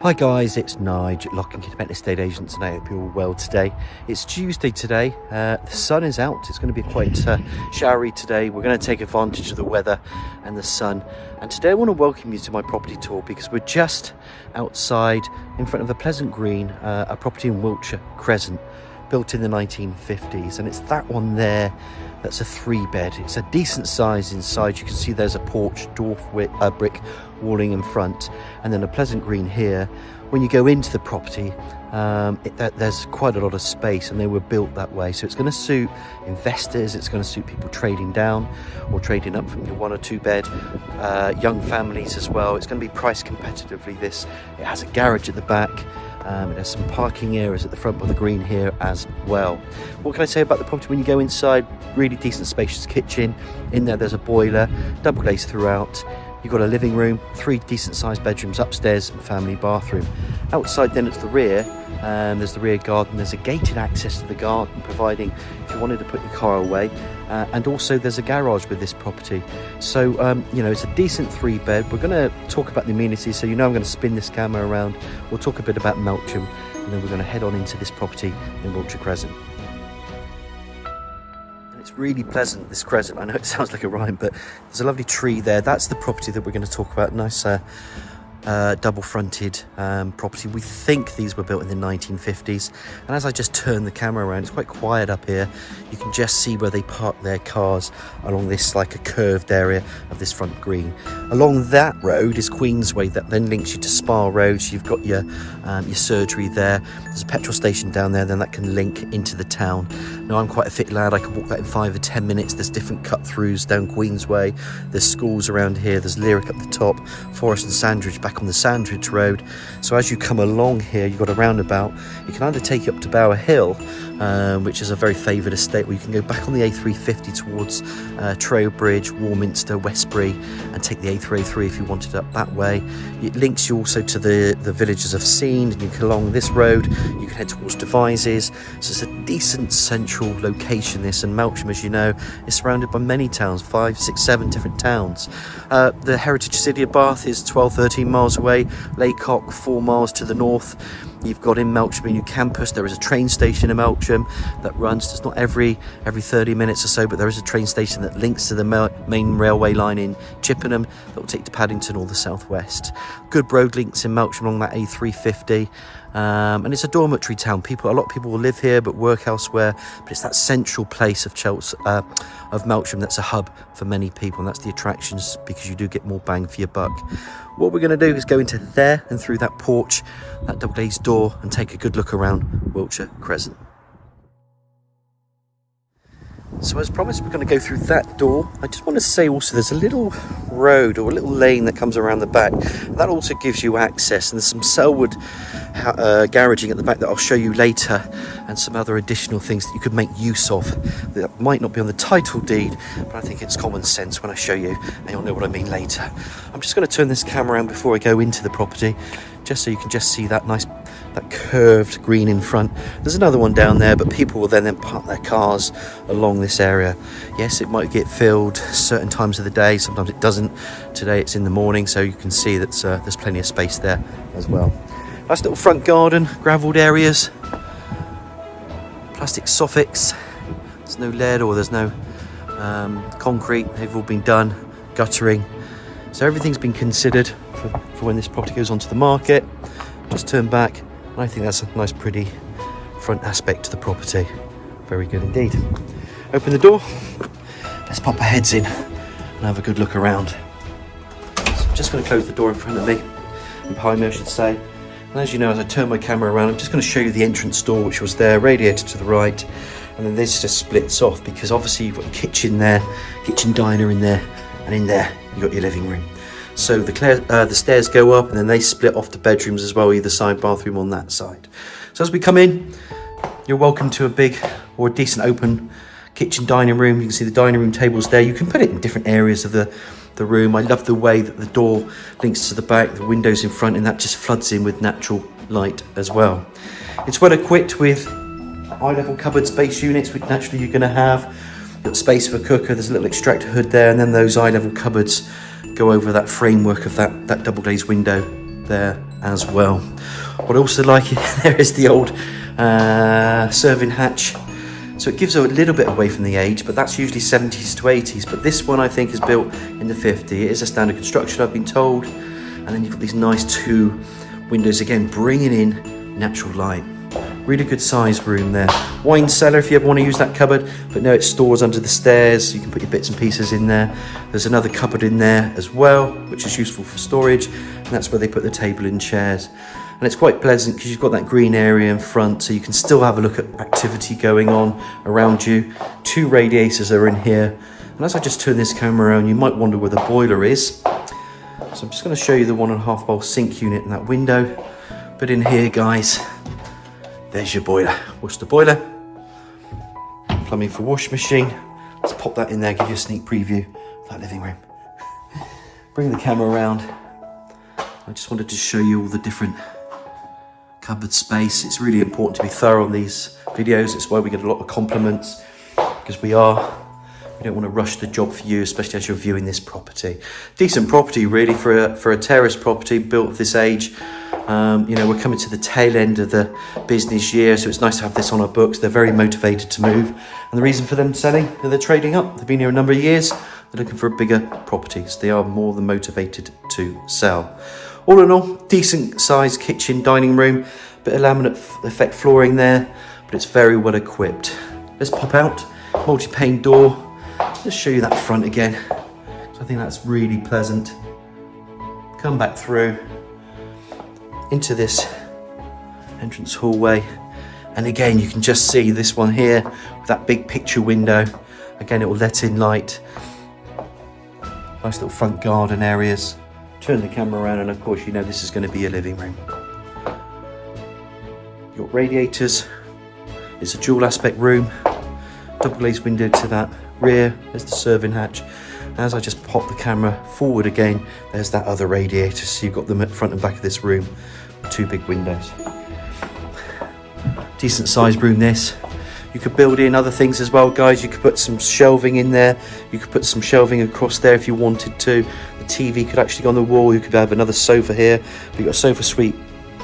Hi guys, it's Nige, 𝘆𝗵𝗶𝗶𝗶𝗶𝗃 estate agents, and I hope you're all well today. It's Tuesday today, the sun is out, it's going to be quite showery today. We're going to take advantage of the weather and the sun, and today I want to welcome you to my property tour because we're just outside in front of the pleasant green, a property in Wiltshire, Crescent, built in the 1950s, and it's that one there. That's a 3-bed. It's a decent size inside. You can see there's a porch, dwarf brick walling in front, and then a pleasant green here. When you go into the property, there's quite a lot of space, and they were built that way. So it's going to suit investors. It's going to suit people trading down or trading up from your 1 or 2 bed, young families as well. It's going to be priced competitively. It has a garage at the back. It has some parking areas at the front of the green here as well. What can I say about the property? When you go inside, really decent spacious kitchen. In there, there's a boiler, double glazed throughout. You've got a living room, 3 decent sized bedrooms upstairs, and family bathroom. Outside then at the rear, there's the rear garden. There's a gated access to the garden, providing if you wanted to put your car away. And also there's a garage with this property. So, it's a decent 3-bed. We're going to talk about the amenities. So, I'm going to spin this camera around. We'll talk a bit about Melksham, and then we're going to head on into this property in Wiltshire Crescent. It's really pleasant, this Crescent. I know it sounds like a rhyme, but there's a lovely tree there. That's the property that we're going to talk about. Nice double fronted property. We think these were built in the 1950s, and as I just turn the camera around, it's quite quiet up here. You can just see where they park their cars along this like a curved area of this front green. Along that road is Queensway, that then links you to Spa Road. So you've got your surgery there. There's a petrol station down there, then that can link into the town. Now, I'm quite a fit lad, I can walk that in 5 or 10 minutes. There's different cut-throughs down Queensway. There's schools around here. There's Lyric up the top, Forest and Sandridge back on the Sandridge Road. So as you come along here, you've got a roundabout. You can either take you up to Bower Hill, which is a very favoured estate, or you can go back on the A350 towards Trowbridge, Warminster, Westbury, and take the A303 if you wanted up that way. It links you also to the villages of Seend, and you can along this road you can head towards 𝘀𝗶𝗶𝗶𝗶𝗃. So it's a decent central location, this, and Melksham, as you know, is surrounded by many towns, 5, 6, 7 different towns. The heritage city of Bath is 12-13 miles away. Laycock 4 miles to the north. You've got in Melksham a new campus. There is a train station in Melksham that runs, it's not every 30 minutes or so, but there is a train station that links to the main railway line in Chippenham that will take to Paddington or the southwest. Good road links in Melksham along that A350. And it's a dormitory town. A lot of people will live here but work elsewhere, but it's that central place of Melksham that's a hub for many people, and that's the attractions, because you do get more bang for your buck. What we're going to do is go into there and through that porch, that double glazed door, and take a good look around Wiltshire Crescent. So as promised, we're going to go through that door. I just want to say also there's a little road or a little lane that comes around the back. That also gives you access, and there's some Selwood garaging at the back that I'll show you later, and some other additional things that you could make use of that might not be on the title deed, but I think it's common sense when I show you, and you'll know what I mean later. I'm just going to turn this camera around before I go into the property, just so you can just see that that curved green in front. There's another one down there, but people will then park their cars along this area. Yes, it might get filled certain times of the day, sometimes it doesn't. Today it's in the morning, so you can see that there's plenty of space there as well. Nice little front garden, gravelled areas, plastic soffits. There's no lead or there's no concrete. They've all been done, guttering. So everything's been considered for when this property goes onto the market. Just turn back, and I think that's a nice pretty front aspect to the property. Very good indeed. Open the door, let's pop our heads in and have a good look around. So I'm just going to close the door in front of me, and behind me I should say. And as you know, as I turn my camera around, I'm just going to show you the entrance door, which was there, radiator to the right, and then this just splits off, because obviously you've got your kitchen there, kitchen diner in there, and in there you've got your living room. So the stairs go up, and then they split off to bedrooms as well, either side, bathroom on that side. So as we come in, you're welcome to a big or a decent open kitchen dining room. You can see the dining room tables there. You can put it in different areas of the room. I love the way that the door links to the back, the windows in front, and that just floods in with natural light as well. It's well equipped with eye-level cupboard space units, which naturally you're going to have. You've got space for a cooker, there's a little extractor hood there, and then those eye-level cupboards go over that framework of that double glazed window there as well. What I also like there is the old serving hatch. So it gives a little bit away from the age, but that's usually 70s to 80s. But this one I think is built in the 50s. It is a standard construction, I've been told. And then you've got these nice 2 windows again, bringing in natural light. Really good sized room there. Wine cellar if you ever want to use that cupboard, but no, it stores under the stairs. You can put your bits and pieces in there. There's another cupboard in there as well, which is useful for storage. And that's where they put the table and chairs. And it's quite pleasant because you've got that green area in front, so you can still have a look at activity going on around you. 2 radiators are in here. And as I just turn this camera around, you might wonder where the boiler is. So I'm just going to show you the 1.5 bowl sink unit in that window. But in here, guys, there's your boiler. Worcester boiler. Plumbing for washing machine. Let's pop that in there, give you a sneak preview of that living room. Bring the camera around. I just wanted to show you all the different cupboard space. It's really important to be thorough on these videos. It's why we get a lot of compliments, because we don't want to rush the job for you, especially as you're viewing this property. Decent property really for a terrace property built of this age. You know, we're coming to the tail end of the business year, so it's nice to have this on our books. They're very motivated to move, and the reason for them selling, they're trading up. They've been here a number of years. They're looking for bigger properties. They are more than motivated to sell. All in all, decent sized kitchen, dining room, bit of laminate effect flooring there, but it's very well equipped. Let's pop out, multi-pane door. Let's show you that front again. So I think that's really pleasant. Come back through into this entrance hallway. And again, you can just see this one here with that big picture window. Again, it will let in light. Nice little front garden areas. Turn the camera around, and of course, you know this is going to be a living room. You've got radiators. It's a dual aspect room. Double glazed window to that rear. There's the serving hatch. As I just pop the camera forward again, there's that other radiator. So you've got them at front and back of this room. 2 big windows. Decent sized room this. You could build in other things as well, guys. You could put some shelving in there. You could put some shelving across there if you wanted to. The TV could actually go on the wall. You could have another sofa here. But you've got a sofa suite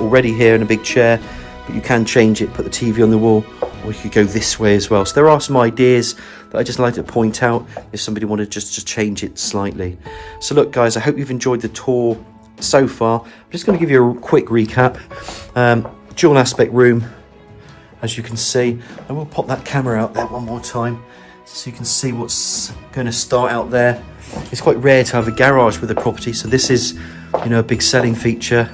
already here and a big chair. But you can change it, put the TV on the wall, or you could go this way as well. So there are some ideas that I just like to point out if somebody wanted just to change it slightly. So look, guys, I hope you've enjoyed the tour so far. I'm just going to give you a quick recap. Dual aspect room, as you can see. I will pop that camera out there one more time so you can see what's going to start out there. It's quite rare to have a garage with a property, so this is, you know, a big selling feature.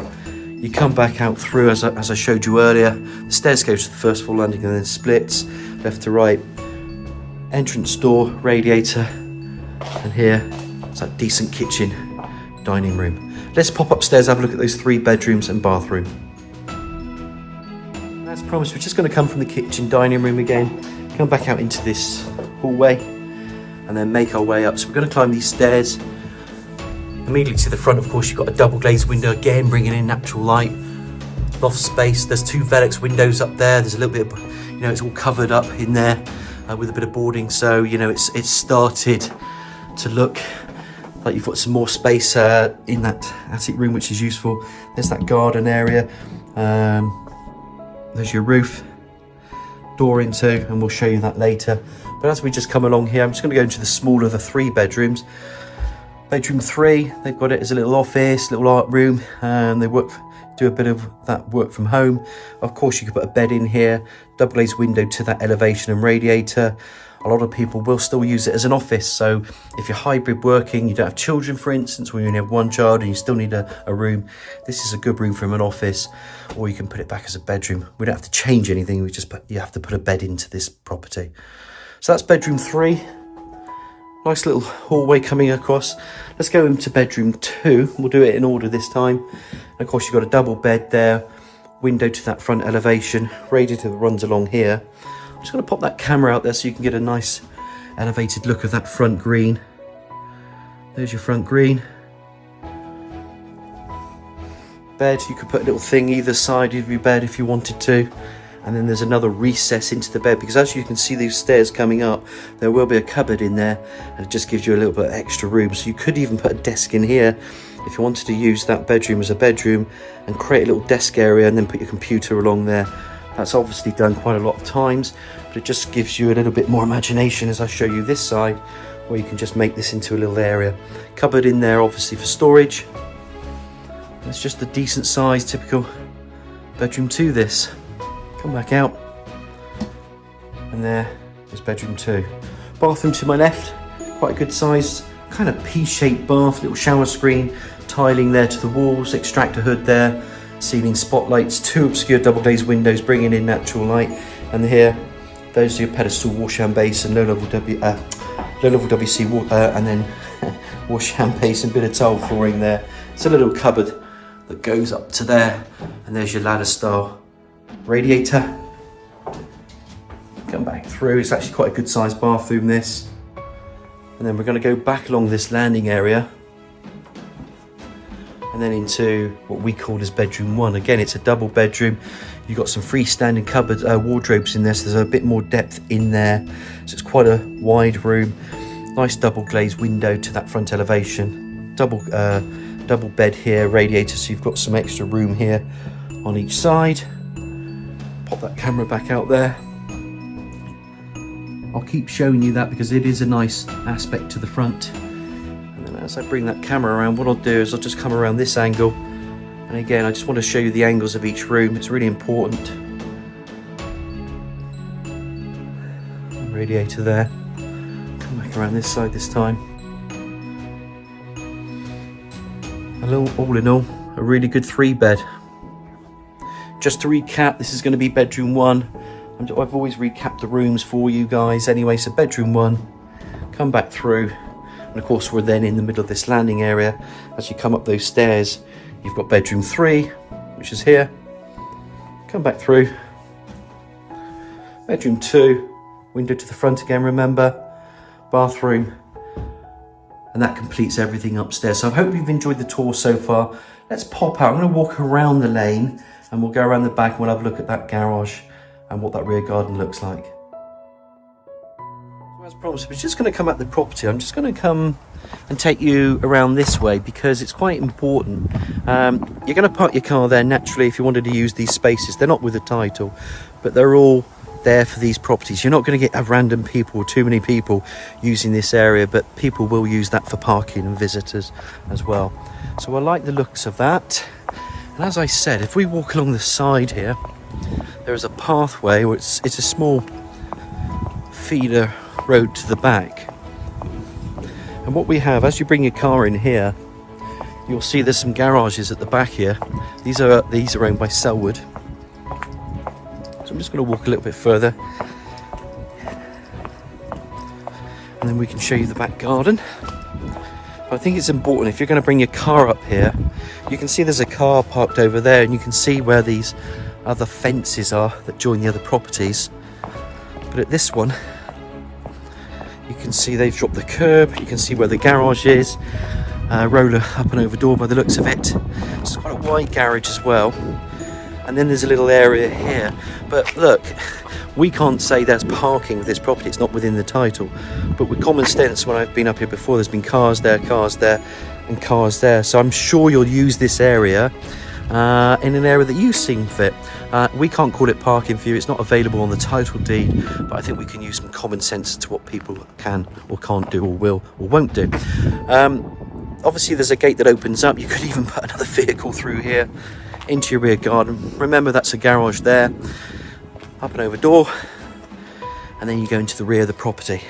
You come back out through, as I showed you earlier. The stairs go to the first floor landing and then splits left to right. Entrance door, radiator, and here it's that decent kitchen, dining room. Let's pop upstairs, have a look at those 3 bedrooms and bathroom. As promised, we're just going to come from the kitchen, dining room again, come back out into this hallway, and then make our way up. So we're going to climb these stairs. Immediately to the front, of course, you've got a double glazed window, again bringing in natural light. Loft space, there's 2 Velux windows up there. There's a little bit of, you know, it's all covered up in there with a bit of boarding. So, you know, it's started to look like you've got some more space in that attic room, which is useful. There's that garden area. There's your roof, door into, and we'll show you that later. But as we just come along here, I'm just going to go into the smaller of the 3 bedrooms. Bedroom 3, they've got it as a little office, little art room. They do a bit of that work from home. Of course, you could put a bed in here, double glazed window to that elevation and radiator. A lot of people will still use it as an office. So if you're hybrid working, you don't have children, for instance, or you only have 1 child and you still need a room, this is a good room from an office, or you can put it back as a bedroom. We don't have to change anything. You have to put a bed into this property. So that's bedroom 3. Nice little hallway coming across. Let's go into bedroom 2. We'll do it in order this time. And of course, you've got a double bed there, window to that front elevation, radiator that runs along here. I'm just going to pop that camera out there so you can get a nice elevated look of that front green. There's your front green. Bed, you could put a little thing either side of your bed if you wanted to. And then there's another recess into the bed, because as you can see these stairs coming up, there will be a cupboard in there, and it just gives you a little bit of extra room. So you could even put a desk in here if you wanted to use that bedroom as a bedroom and create a little desk area and then put your computer along there, that's obviously done quite a lot of times, but it just gives you a little bit more imagination as I show you this side, where you can just make this into a little area. Cupboard in there obviously for storage. It's just a decent size, typical bedroom 2 this. Come back out, and there is bedroom 2. Bathroom to my left, quite a good size, kind of P-shaped bath, little shower screen, tiling there to the walls, extractor hood there, ceiling spotlights, 2 obscure double glazed windows bringing in natural light, and here those are your pedestal washhand basin, low level 𝗀𝗶 water, and then washhand basin, bit of tile flooring there. It's a little cupboard that goes up to there, and there's your ladder style radiator. Come back through, it's actually quite a good sized bathroom this. And then we're going to go back along this landing area and then into what we call as bedroom 1. Again, it's a double bedroom. You've got some freestanding cupboard wardrobes in there, so there's a bit more depth in there. So it's quite a wide room. Nice double glazed window to that front elevation. Double bed here, radiator, so you've got some extra room here on each side. Pop that camera back out there. I'll keep showing you that because it is a nice aspect to the front. And then as I bring that camera around, what I'll do is I'll just come around this angle. And again, I just want to show you the angles of each room. It's really important. Radiator there. Come back around this side this time. All in all, a really good 3-bed. Just to recap, this is going to be bedroom 1. I've always recapped the rooms for you guys anyway. So bedroom 1, come back through, and of course we're then in the middle of this landing area. As you come up those stairs, you've got bedroom 3, which is here. Come back through. Bedroom 2, window to the front again, remember. Bathroom. And that completes everything upstairs. So I hope you've enjoyed the tour so far. Let's pop out. I'm going to walk around the lane and we'll go around the back and we'll have a look at that garage and what that rear garden looks like. So as promised, we're just going to come at the property. I'm just going to come and take you around this way because it's quite important. You're going to park your car there naturally if you wanted to use these spaces. They're not with the title, but they're all there for these properties. You're not going to get random people or too many people using this area, but people will use that for parking and visitors as well. So I like the looks of that. And as I said, if we walk along the side here, there is a pathway where it's a small feeder road to the back. And what we have, as you bring your car in here, you'll see there's some garages at the back here. These are owned by 𝗀𝗶𝗶𝗶𝗶. So I'm just going to walk a little bit further, and then we can show you the back garden. But I think it's important, if you're going to bring your car up here, you can see there's a car parked over there, and you can see where these other fences are that join the other properties. But at this one, you can see they've dropped the curb, you can see where the garage is, roller up and over door by the looks of it. It's quite a wide garage as well. And then there's a little area here. But look, we can't say that's parking with this property, it's not within the title. But with common sense, when I've been up here before, there's been cars there, and cars there. So I'm sure you'll use this area in an area that you seem fit. We can't call it parking for you, it's not available on the title deed, but I think we can use some common sense to what people can or can't do or will or won't do. Obviously there's a gate that opens up. You could even put another vehicle through here into your rear garden. Remember, that's a garage there, up and over door, and then you go into the rear of the property.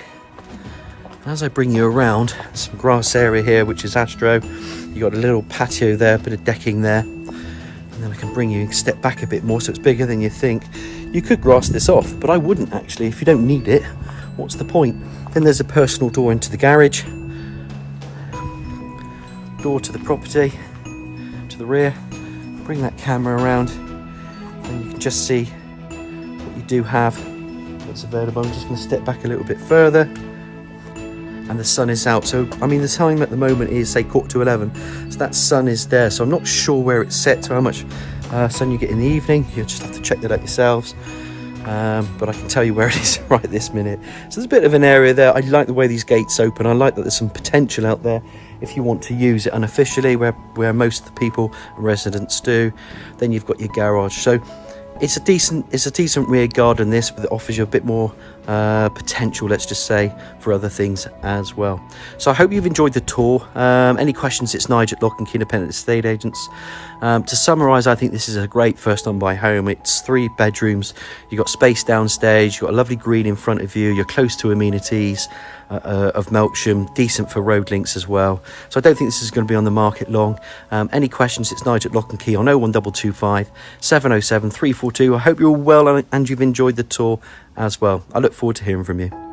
And as I bring you around, some grass area here, which is astro. You got a little patio there, a bit of decking there, and then I can bring you, step back a bit more so it's bigger than you think. You could grass this off, but I wouldn't actually. If you don't need it, what's the point? Then there's a personal door into the garage, door to the property, to the rear. Bring that camera around and you can just see what you do have that's available. I'm just going to step back a little bit further, and the sun is out. So I mean, the time at the moment is say 11:15, so that sun is there. So I'm not sure where it's set, so how much sun you get in the evening. You'll just have to check that out yourselves. but I can tell you where it is right this minute. So there's a bit of an area there. I like the way these gates open. I like that there's some potential out there if you want to use it unofficially, where most of the people and residents do. Then you've got your garage. So it's a decent rear garden, this, but it offers you a bit more potential, let's just say, for other things as well. So I hope you've enjoyed the tour. Any questions, it's Nigel at 𝘆𝗵𝗶𝗶𝗴 Independent Estate Agents. To summarise, I think this is a great first time buy home. It's 3 bedrooms, you've got space downstairs, you've got a lovely green in front of you, you're close to amenities of Melksham, decent for road links as well. So I don't think this is going to be on the market long. Any questions, it's Nigel at 𝘆𝗵𝗶𝗶𝗴 on 01225 707 342. I hope you're all well and you've enjoyed the tour as well. I look forward to hearing from you.